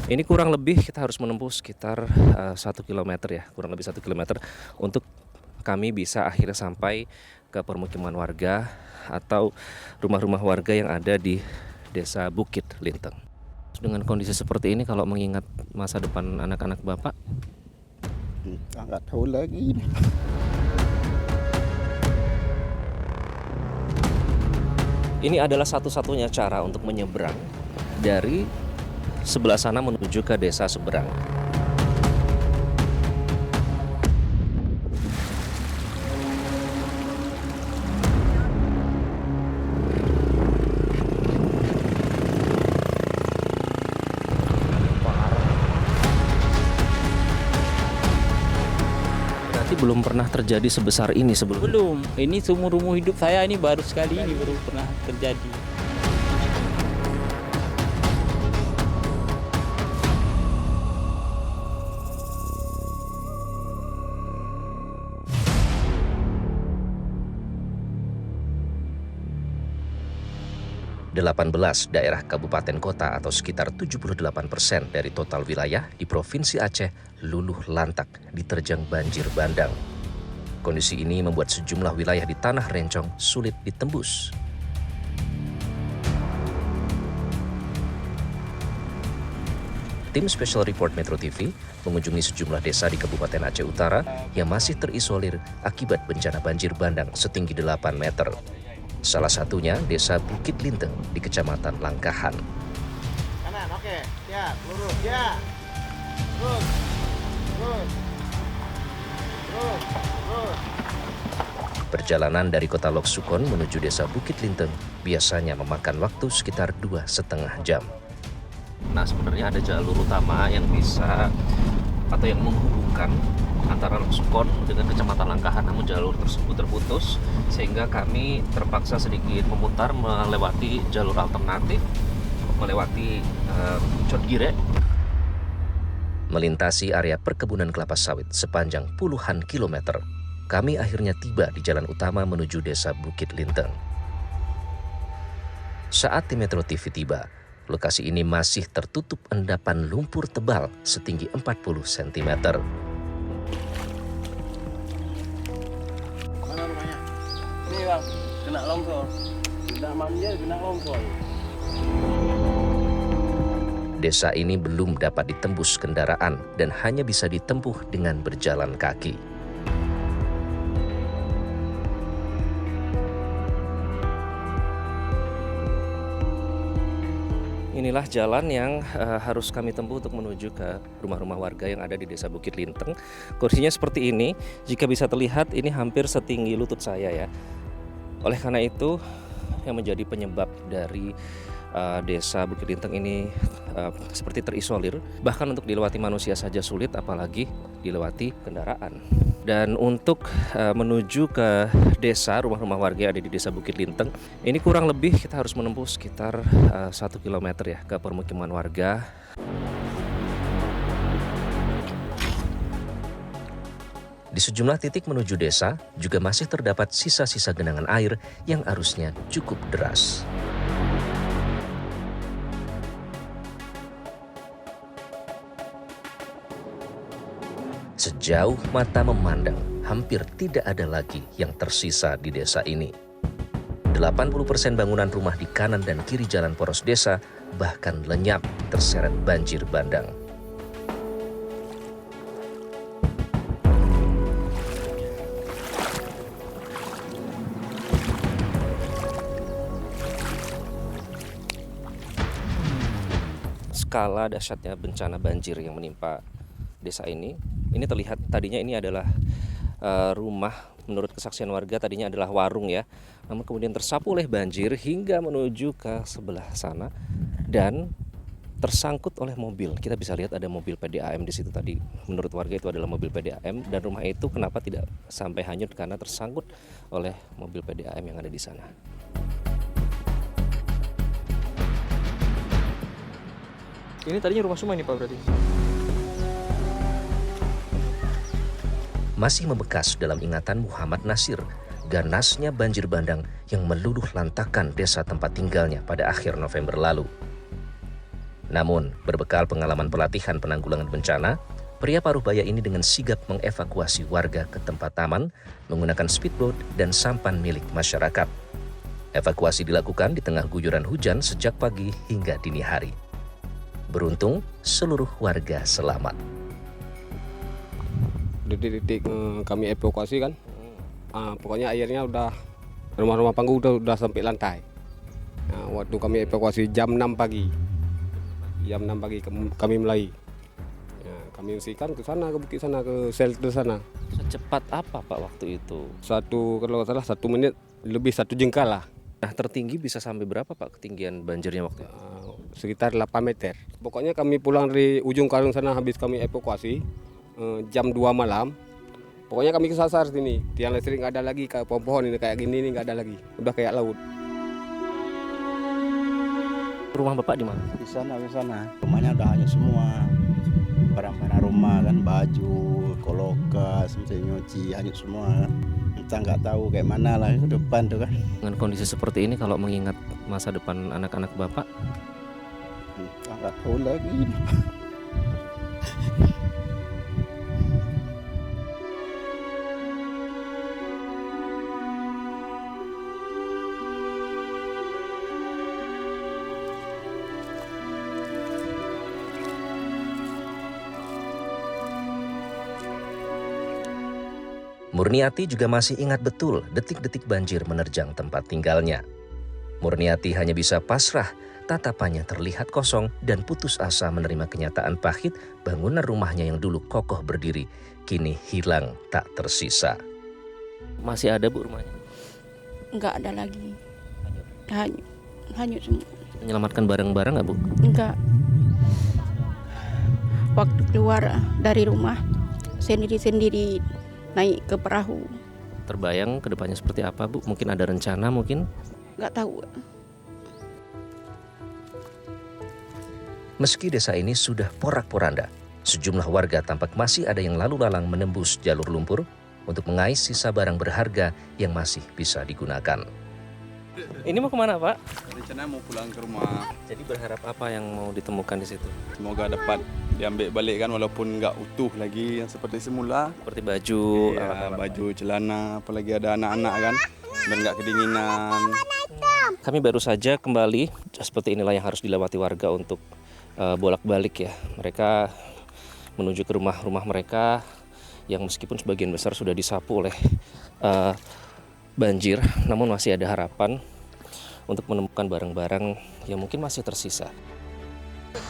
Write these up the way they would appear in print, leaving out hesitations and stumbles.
Ini kurang lebih kita harus menempuh sekitar 1 kilometer ya, kurang lebih 1 kilometer untuk kami bisa akhirnya sampai ke permukiman warga atau rumah-rumah warga yang ada di Desa Bukit Linteng. Dengan kondisi seperti ini, kalau mengingat masa depan anak-anak Bapak, Kita nggak tahu lagi. ini adalah satu-satunya cara untuk menyeberang dari sebelah sana menuju ke desa seberang. Berarti belum pernah terjadi sebesar ini sebelumnya. Belum, ini seumur-umur hidup saya ini baru sekali ini baru pernah terjadi. Delapan belas daerah kabupaten kota atau sekitar 78% dari total wilayah di Provinsi Aceh luluh lantak diterjang banjir bandang. Kondisi ini membuat sejumlah wilayah di Tanah Rencong sulit ditembus. Tim Special Report Metro TV mengunjungi sejumlah desa di Kabupaten Aceh Utara yang masih terisolir akibat bencana banjir bandang setinggi 8 meter. Salah satunya Desa Bukit Linteng di Kecamatan Langkahan. Kanan, oke. Siap, lurus, ya. Terus. Terus. Terus. Terus. Perjalanan dari kota Lok Sukon menuju Desa Bukit Linteng biasanya memakan waktu sekitar 2,5 jam. Nah, sebenarnya ada jalur utama yang bisa atau yang menghubungkan antara Lok Sukon dengan Kecamatan Langkahan, namun jalur tersebut terputus sehingga kami terpaksa sedikit memutar melewati jalur alternatif, melewati Codgire, melintasi area perkebunan kelapa sawit sepanjang puluhan kilometer. Kami akhirnya tiba di jalan utama menuju Desa Bukit Linteng. Saat tim Metro TV tiba, lokasi ini masih tertutup endapan lumpur tebal setinggi 40 cm. Mana rumahnya? Ini bang, kena longsor. Tidak manjir, kena longsor. Desa ini belum dapat ditembus kendaraan dan hanya bisa ditempuh dengan berjalan kaki. Inilah jalan yang harus kami tempuh untuk menuju ke rumah-rumah warga yang ada di Desa Bukit Linteng. Kondisinya seperti ini, jika bisa terlihat ini hampir setinggi lutut saya ya. Oleh karena itu, yang menjadi penyebab dari Desa Bukit Linteng ini seperti terisolir. Bahkan untuk dilewati manusia saja sulit, apalagi dilewati kendaraan. Dan untuk menuju ke desa, rumah-rumah warga yang ada di Desa Bukit Linteng, ini kurang lebih kita harus menempuh sekitar 1 kilometer ya ke permukiman warga. Di sejumlah titik menuju desa juga masih terdapat sisa-sisa genangan air yang arusnya cukup deras. Sejauh mata memandang, hampir tidak ada lagi yang tersisa di desa ini. 80% bangunan rumah di kanan dan kiri jalan poros desa bahkan lenyap terseret banjir bandang. Skala dahsyatnya bencana banjir yang menimpa desa ini terlihat tadinya ini adalah rumah, menurut kesaksian warga tadinya adalah warung ya, namun kemudian tersapu oleh banjir hingga menuju ke sebelah sana dan tersangkut oleh mobil. Kita bisa lihat ada mobil PDAM di situ tadi. Menurut warga itu adalah mobil PDAM, dan rumah itu kenapa tidak sampai hanyut karena tersangkut oleh mobil PDAM yang ada di sana. Ini tadinya rumah semua ini Pak berarti? Masih membekas dalam ingatan Muhammad Nasir, ganasnya banjir bandang yang meluluh lantakan desa tempat tinggalnya pada akhir November lalu. Namun, berbekal pengalaman pelatihan penanggulangan bencana, pria paruh baya ini dengan sigap mengevakuasi warga ke tempat aman menggunakan speedboat dan sampan milik masyarakat. Evakuasi dilakukan di tengah guyuran hujan sejak pagi hingga dini hari. Beruntung, seluruh warga selamat. Detik-detik kami evakuasi kan, pokoknya airnya udah, rumah-rumah panggung udah sampai lantai. Nah, waktu kami evakuasi jam 6 pagi, kami mulai. Ya, kami ungsikan ke sana, ke bukit sana, ke shelter sana. Secepat apa Pak waktu itu? Kalau nggak salah 1 menit lebih 1 jengkal lah. Nah, tertinggi bisa sampai berapa Pak ketinggian banjirnya waktu itu? Sekitar 8 meter. Pokoknya kami pulang dari ujung karung sana habis kami evakuasi jam 2 malam. Pokoknya kami kesasar sini. Tiang listrik nggak ada lagi, kayak pohon-pohon ini kayak gini nih nggak ada lagi. Udah kayak laut. Rumah Bapak di mana? Di sana. Rumahnya udah hanyut semua. Barang-barang rumah kan, baju, kolokas, mesin nyuci, hanyut semua. Kita nggak tahu kayak mana lah ke depan tuh kan. Dengan kondisi seperti ini kalau mengingat masa depan anak-anak Bapak, Kita nggak tahu lagi. Murniati juga masih ingat betul detik-detik banjir menerjang tempat tinggalnya. Murniati hanya bisa pasrah, tatapannya terlihat kosong dan putus asa menerima kenyataan pahit bangunan rumahnya yang dulu kokoh berdiri, kini hilang tak tersisa. Masih ada Bu rumahnya? Enggak ada lagi. Hanyut semua. Menyelamatkan barang-barang nggak Bu? Enggak. Waktu keluar dari rumah sendiri-sendiri naik ke perahu. Terbayang kedepannya seperti apa Bu? Mungkin ada rencana mungkin? Enggak tahu. Meski desa ini sudah porak-poranda, sejumlah warga tampak masih ada yang lalu lalang menembus jalur lumpur untuk mengais sisa barang berharga yang masih bisa digunakan. Ini mau kemana Pak? Rencana mau pulang ke rumah. Jadi berharap apa yang mau ditemukan di situ? Semoga dapat diambil balik kan walaupun nggak utuh lagi yang seperti semula. Seperti baju, Ya, baju, celana, apalagi ada anak-anak kan dan nggak kedinginan. Kami baru saja kembali, seperti inilah yang harus dilewati warga untuk bolak-balik ya. Mereka menuju ke rumah-rumah mereka yang meskipun sebagian besar sudah disapu oleh banjir, namun masih ada harapan untuk menemukan barang-barang yang mungkin masih tersisa.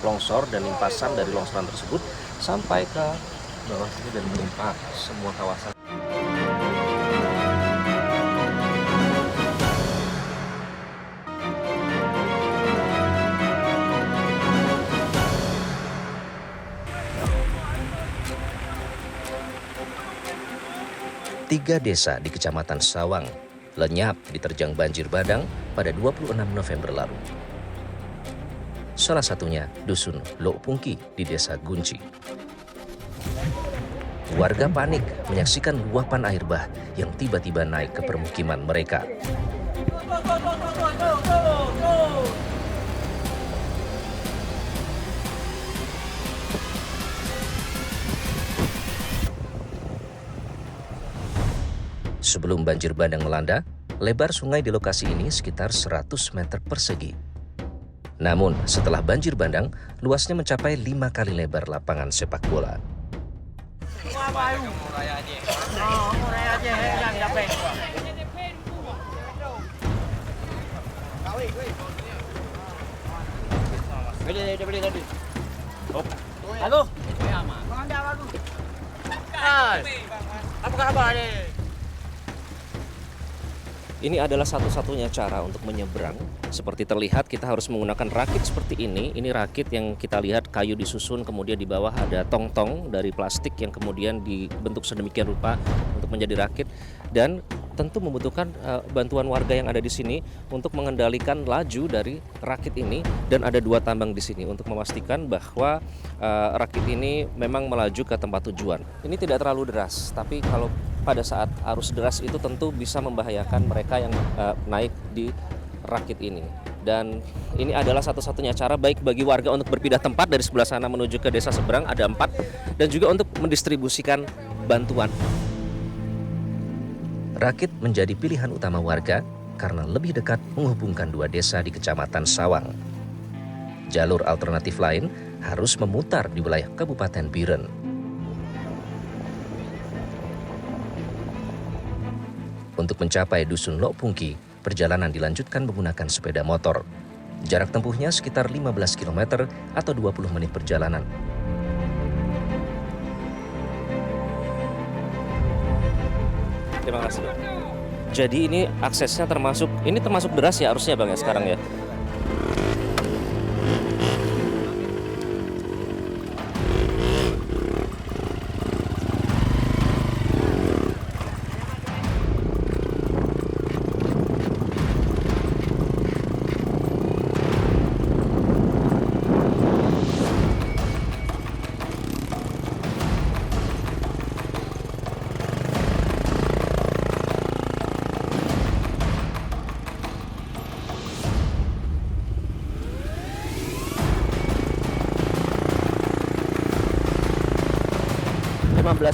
Longsor dan limpasan dari longsoran tersebut sampai ke bawah sini dan menimpa semua kawasan. Tiga desa di Kecamatan Sawang lenyap diterjang banjir bandang pada 26 November lalu. Salah satunya Dusun Lok Pungki di Desa Gunci. Warga panik menyaksikan luapan air bah yang tiba-tiba naik ke permukiman mereka. Sebelum banjir bandang melanda, lebar sungai di lokasi ini sekitar 100 meter persegi. Namun, setelah banjir bandang, luasnya mencapai 5 kali lebar lapangan sepak bola. Halo. Apa kabar ni? Ini adalah satu-satunya cara untuk menyeberang. Seperti terlihat kita harus menggunakan rakit seperti ini. Ini rakit yang kita lihat kayu disusun, kemudian di bawah ada tong-tong dari plastik yang kemudian dibentuk sedemikian rupa untuk menjadi rakit. Dan tentu membutuhkan bantuan warga yang ada di sini untuk mengendalikan laju dari rakit ini. Dan ada 2 tambang di sini untuk memastikan bahwa rakit ini memang melaju ke tempat tujuan. Ini tidak terlalu deras, tapi kalau pada saat arus deras itu tentu bisa membahayakan mereka yang naik di rakit ini. Dan ini adalah satu-satunya cara baik bagi warga untuk berpindah tempat dari sebelah sana menuju ke desa seberang, ada 4, dan juga untuk mendistribusikan bantuan. Rakit menjadi pilihan utama warga karena lebih dekat menghubungkan 2 desa di Kecamatan Sawang. Jalur alternatif lain harus memutar di wilayah Kabupaten Biren. Untuk mencapai Dusun Lok Pungki, perjalanan dilanjutkan menggunakan sepeda motor. Jarak tempuhnya sekitar 15 km atau 20 menit perjalanan. Terima kasih, Bang. Jadi ini aksesnya termasuk deras ya harusnya, Bang, ya sekarang ya.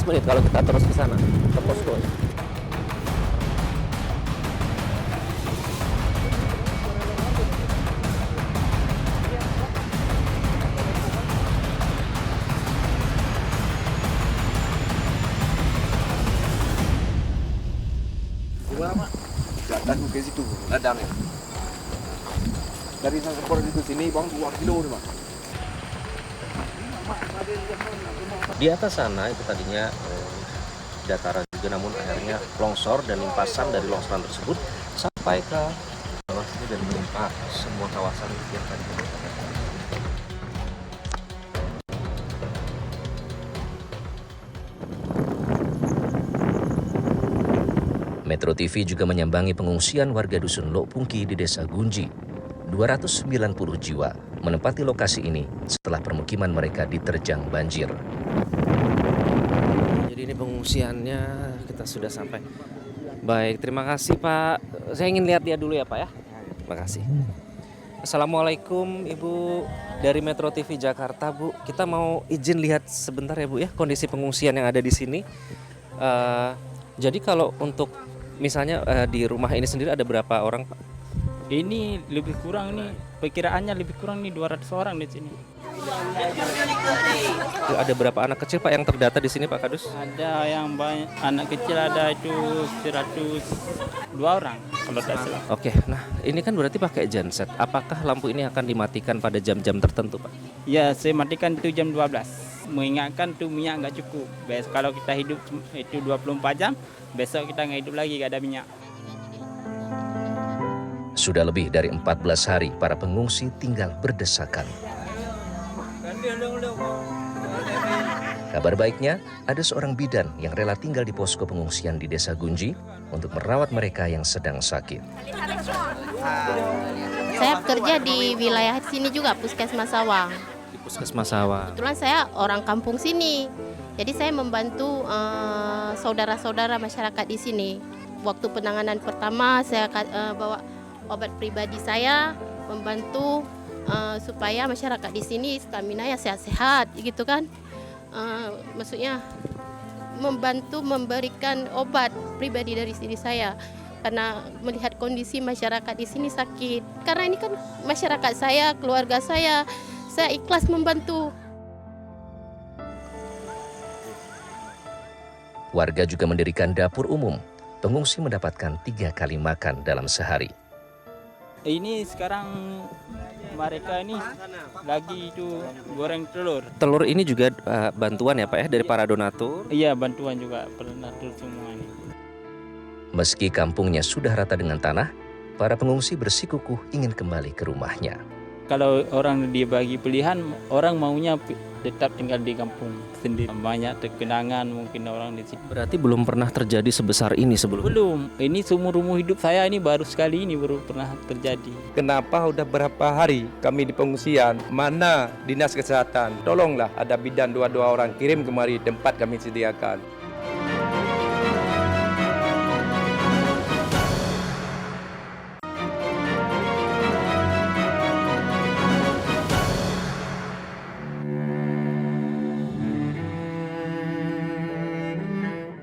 Menit kalau kita terus ke sana, ke posko. Gimana, Mak? Datang ke situ, ladangnya. Dari Sangkepor itu sini, Bang, 2 kilo nih, Mak. Di atas sana itu tadinya dataran juga, namun akhirnya longsor dan limpasan dari longsoran tersebut sampai ke bawah sini dan menimpa semua kawasan yang tadi kita katakan. Metro TV juga menyambangi pengungsian warga Dusun Lok Pungki di Desa Gunji. 290 jiwa menempati lokasi ini setelah permukiman mereka diterjang banjir. Jadi ini pengungsiannya, kita sudah sampai. Baik, terima kasih Pak. Saya ingin lihat dia dulu ya Pak ya. Terima kasih. Assalamualaikum Ibu dari Metro TV Jakarta Bu. Kita mau izin lihat sebentar ya Bu ya kondisi pengungsian yang ada di sini. Jadi kalau untuk misalnya di rumah ini sendiri ada berapa orang Pak? Ini lebih kurang nih, perkiraannya lebih kurang nih 200 orang di sini. Ada berapa anak kecil Pak yang terdata di sini Pak Kadus? Ada yang banyak, anak kecil ada itu 102 orang kalau tidak salah. Oke, nah ini kan berarti pakai genset. Apakah lampu ini akan dimatikan pada jam-jam tertentu Pak? Ya, saya matikan itu jam 12. Mengingatkan tuh minyak nggak cukup. Kalau kita hidup itu 24 jam, besok kita nggak hidup lagi, nggak ada minyak. Sudah lebih dari 14 hari para pengungsi tinggal berdesakan. Kabar baiknya, ada seorang bidan yang rela tinggal di posko pengungsian di Desa Gunji untuk merawat mereka yang sedang sakit. Saya bekerja di wilayah sini juga, Puskesmas Sawang. Di Puskesmas Sawang. Kebetulan saya orang kampung sini, jadi saya membantu saudara-saudara masyarakat di sini. Waktu penanganan pertama saya bawa obat pribadi saya, membantu supaya masyarakat di sini stamina ya sehat-sehat gitu kan. Maksudnya membantu memberikan obat pribadi dari sini saya karena melihat kondisi masyarakat di sini sakit. Karena ini kan masyarakat saya, keluarga saya ikhlas membantu. Warga juga mendirikan dapur umum. Pengungsi mendapatkan 3 kali makan dalam sehari. Ini sekarang mereka ini lagi itu goreng telur. Telur ini juga bantuan ya Pak ya dari para donatur? Iya, bantuan juga donatur semua ini. Meski kampungnya sudah rata dengan tanah, para pengungsi bersikukuh ingin kembali ke rumahnya. Kalau orang dibagi pilihan, orang maunya tetap tinggal di kampung sendiri. Banyak kenangan mungkin orang di sini. Berarti belum pernah terjadi sebesar ini sebelumnya? Belum. Ini seumur umur hidup saya ini baru sekali ini baru pernah terjadi. Kenapa udah berapa hari kami di pengungsian? Mana dinas kesehatan? Tolonglah ada bidan 2 orang kirim kemari tempat kami sediakan.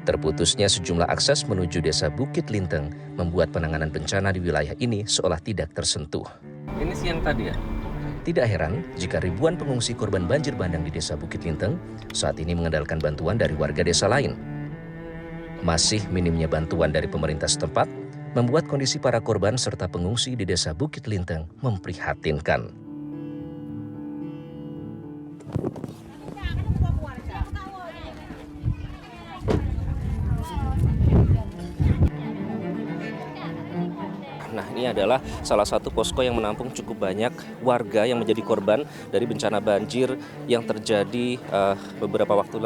Terputusnya sejumlah akses menuju desa Bukit Linteng membuat penanganan bencana di wilayah ini seolah tidak tersentuh. Ini siang tadi ya? Tidak heran jika ribuan pengungsi korban banjir bandang di desa Bukit Linteng saat ini mengandalkan bantuan dari warga desa lain. Masih minimnya bantuan dari pemerintah setempat membuat kondisi para korban serta pengungsi di desa Bukit Linteng memprihatinkan. Nah, ini adalah salah satu posko yang menampung cukup banyak warga yang menjadi korban dari bencana banjir yang terjadi beberapa waktu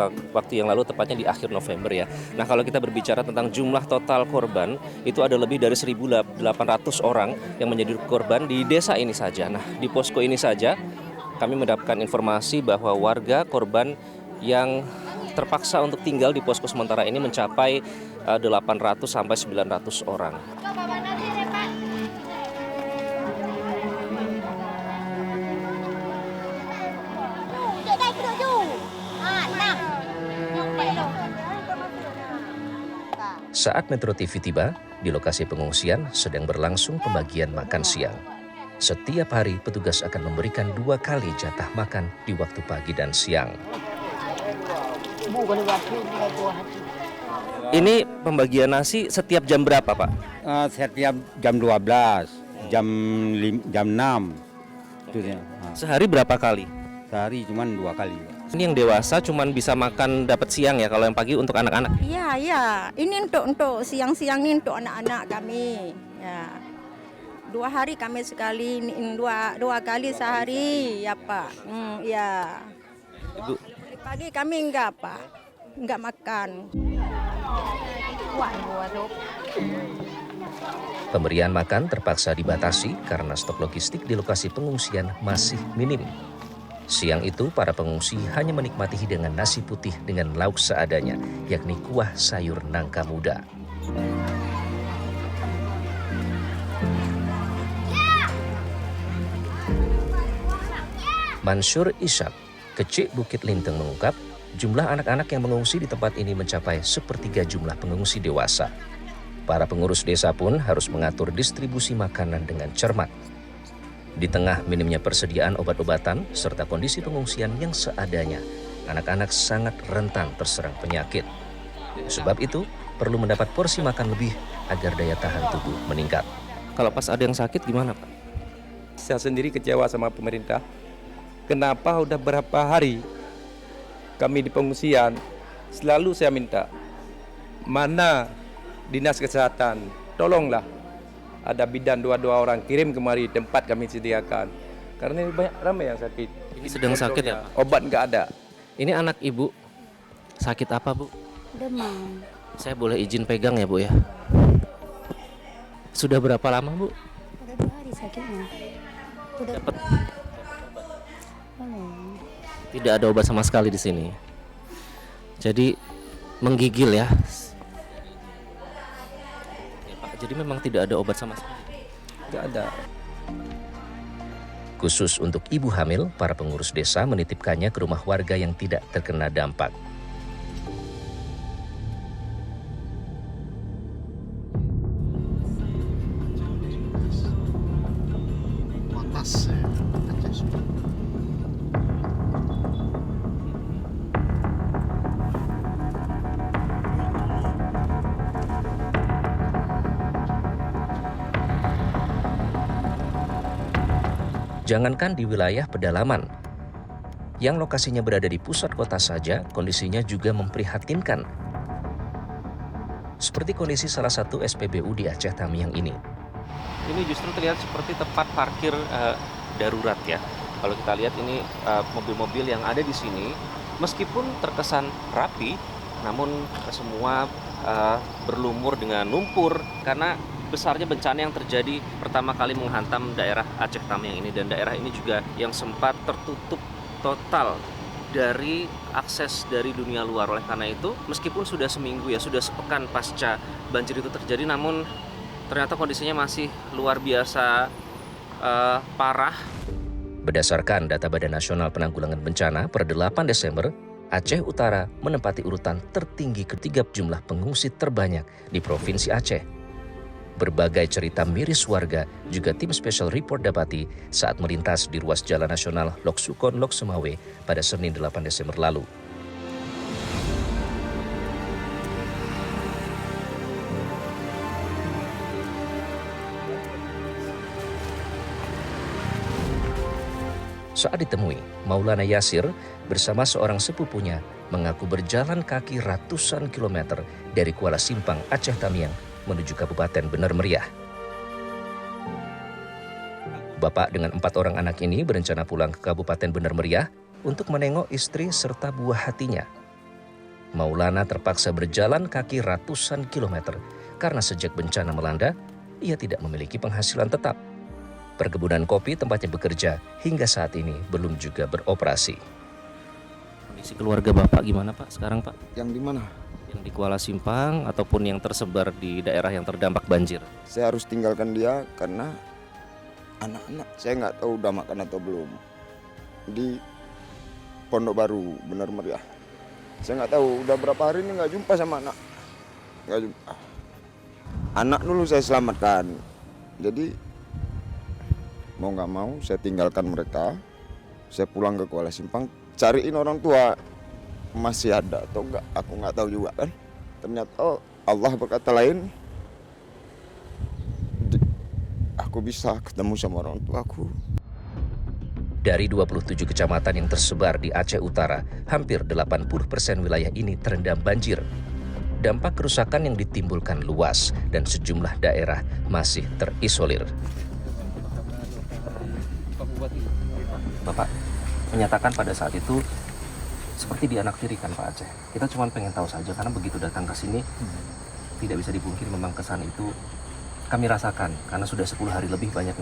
yang lalu, tepatnya di akhir November ya. Nah, kalau kita berbicara tentang jumlah total korban, itu ada lebih dari 1.800 orang yang menjadi korban di desa ini saja. Nah, di posko ini saja kami mendapatkan informasi bahwa warga korban yang terpaksa untuk tinggal di posko sementara ini mencapai 800 sampai 900 orang. Saat Metro TV tiba, di lokasi pengungsian sedang berlangsung pembagian makan siang. Setiap hari petugas akan memberikan 2 kali jatah makan di waktu pagi dan siang. Ini pembagian nasi setiap jam berapa, Pak? Setiap jam 12, jam 6. Itu ya. Sehari berapa kali? Sehari cuma 2 kali. Ini yang dewasa cuman bisa makan dapat siang ya, kalau yang pagi untuk anak-anak? Iya, iya. Ini untuk siang-siang ini untuk anak-anak kami. Ya. 2 hari kami sekali, 2 kali sehari, ya Pak. Ya. Ibu. Pagi kami enggak Pak, enggak makan. Pemberian makan terpaksa dibatasi karena stok logistik di lokasi pengungsian masih minim. Siang itu para pengungsi hanya menikmati hidangan nasi putih dengan lauk seadanya, yakni kuah sayur nangka muda. Mansur Ishak, Kecik Bukit Linteng mengungkap, jumlah anak-anak yang mengungsi di tempat ini mencapai 1/3 jumlah pengungsi dewasa. Para pengurus desa pun harus mengatur distribusi makanan dengan cermat. Di tengah minimnya persediaan obat-obatan serta kondisi pengungsian yang seadanya, anak-anak sangat rentan terserang penyakit. Sebab itu, perlu mendapat porsi makan lebih agar daya tahan tubuh meningkat. Kalau pas ada yang sakit gimana, Pak? Saya sendiri kecewa sama pemerintah. Kenapa udah berapa hari kami di pengungsian, selalu saya minta, mana dinas kesehatan, tolonglah. Ada bidan 2 orang kirim kemari tempat kami sediakan. Karena ini banyak ramai yang sakit. Ini sedang sakit ya, Pak? Obat nggak ada. Ini anak Ibu sakit apa, Bu? Demam. Saya boleh izin pegang ya, Bu ya? Sudah berapa lama, Bu? Udah 2 hari sakitnya. Dapat tidak ada obat sama sekali di sini. Jadi menggigil ya. Jadi memang tidak ada obat sama sekali. Nggak ada. Khusus untuk ibu hamil, para pengurus desa menitipkannya ke rumah warga yang tidak terkena dampak. Jangankan di wilayah pedalaman, yang lokasinya berada di pusat kota saja, kondisinya juga memprihatinkan. Seperti kondisi salah satu SPBU di Aceh Tamiang ini. Ini justru terlihat seperti tempat parkir darurat ya. Kalau kita lihat ini mobil-mobil yang ada di sini, meskipun terkesan rapi, namun semua berlumur dengan lumpur karena besarnya bencana yang terjadi pertama kali menghantam daerah Aceh Tamiang ini, dan daerah ini juga yang sempat tertutup total dari akses dari dunia luar. Oleh karena itu, meskipun sudah seminggu ya, sudah sepekan pasca banjir itu terjadi, namun ternyata kondisinya masih luar biasa parah. Berdasarkan data Badan Nasional Penanggulangan Bencana per 8 Desember, Aceh Utara menempati urutan tertinggi ketiga jumlah pengungsi terbanyak di Provinsi Aceh. Berbagai cerita miris warga juga tim Special Report dapati saat melintas di ruas Jalan Nasional Lok Sukon Lok Semawe pada Senin 8 Desember lalu. Saat ditemui, Maulana Yasir bersama seorang sepupunya mengaku berjalan kaki ratusan kilometer dari Kuala Simpang, Aceh Tamiang menuju Kabupaten Bener Meriah. Bapak dengan 4 orang anak ini berencana pulang ke Kabupaten Bener Meriah untuk menengok istri serta buah hatinya. Maulana terpaksa berjalan kaki ratusan kilometer karena sejak bencana melanda, ia tidak memiliki penghasilan tetap. Perkebunan kopi tempatnya bekerja hingga saat ini belum juga beroperasi. Kondisi keluarga Bapak gimana Pak sekarang Pak? Yang di mana? Yang di Kuala Simpang ataupun yang tersebar di daerah yang terdampak banjir? Saya harus tinggalkan dia karena anak-anak saya nggak tahu udah makan atau belum. Di Pondok Baru, Bener Meriah. Saya nggak tahu udah berapa hari ini nggak jumpa sama anak. Nggak jumpa. Anak dulu saya selamatkan. Jadi mau nggak mau saya tinggalkan mereka, saya pulang ke Kuala Simpang, cariin orang tua masih ada atau enggak, aku nggak tahu juga kan. Ternyata Allah berkata lain, aku bisa ketemu sama orang tuaku. Dari 27 kecamatan yang tersebar di Aceh Utara, hampir 80% wilayah ini terendam banjir. Dampak kerusakan yang ditimbulkan luas dan sejumlah daerah masih terisolir. Bapak menyatakan pada saat itu seperti dianaktirikan Pak Aceh. Kita cuma pengen tahu saja karena begitu datang ke sini tidak bisa dipungkiri memang kesan itu kami rasakan karena sudah 10 hari lebih banyak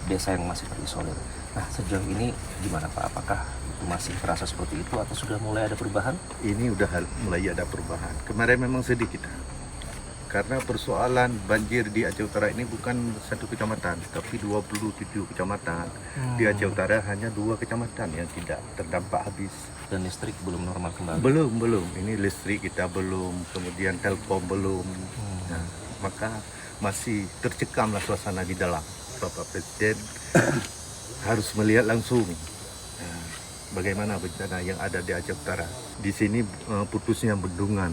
desa yang masih terisolir. Nah sejauh ini gimana Pak? Apakah itu masih terasa seperti itu atau sudah mulai ada perubahan? Ini udah mulai ada perubahan. Kemarin memang sedih kita. Karena persoalan banjir di Aceh Utara ini bukan satu kecamatan, tapi 27 kecamatan. Di Aceh Utara hanya 2 kecamatan yang tidak terdampak habis. Dan listrik belum normal kembali? Belum. Ini listrik kita belum, kemudian telkom belum. Nah, maka masih tercekamlah suasana di dalam. Bapak Presiden harus melihat langsung bagaimana bencana yang ada di Aceh Utara. Di sini putusnya bendungan.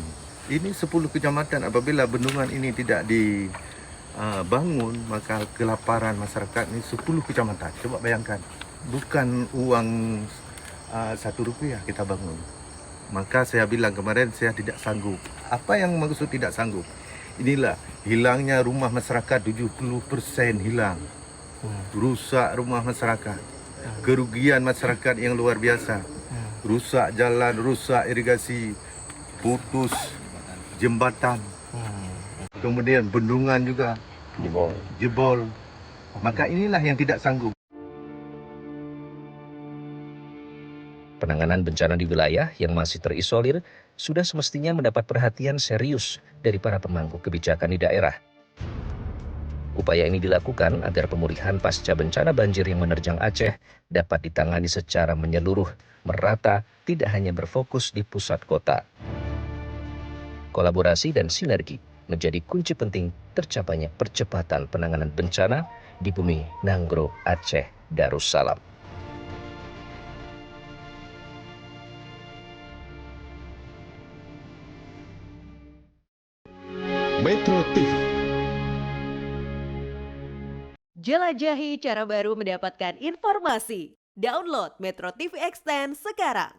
Ini 10 kecamatan, apabila bendungan ini tidak dibangun, maka kelaparan masyarakat ini 10 kecamatan. Coba bayangkan, bukan uang 1 rupiah kita bangun. Maka saya bilang kemarin saya tidak sanggup. Apa yang maksud tidak sanggup? Inilah hilangnya rumah masyarakat 70% hilang. Rusak rumah masyarakat. Kerugian masyarakat yang luar biasa. Rusak jalan, rusak irigasi, putus jembatan, kemudian bendungan juga jebol. Maka inilah yang tidak sanggup. Penanganan bencana di wilayah yang masih terisolir sudah semestinya mendapat perhatian serius dari para pemangku kebijakan di daerah. Upaya ini dilakukan agar pemulihan pasca bencana banjir yang menerjang Aceh dapat ditangani secara menyeluruh, merata, tidak hanya berfokus di pusat kota. Kolaborasi dan sinergi menjadi kunci penting tercapainya percepatan penanganan bencana di bumi Nanggro, Aceh Darussalam. Metro TV. Jelajahi cara baru mendapatkan informasi. Download Metro TV Extend sekarang.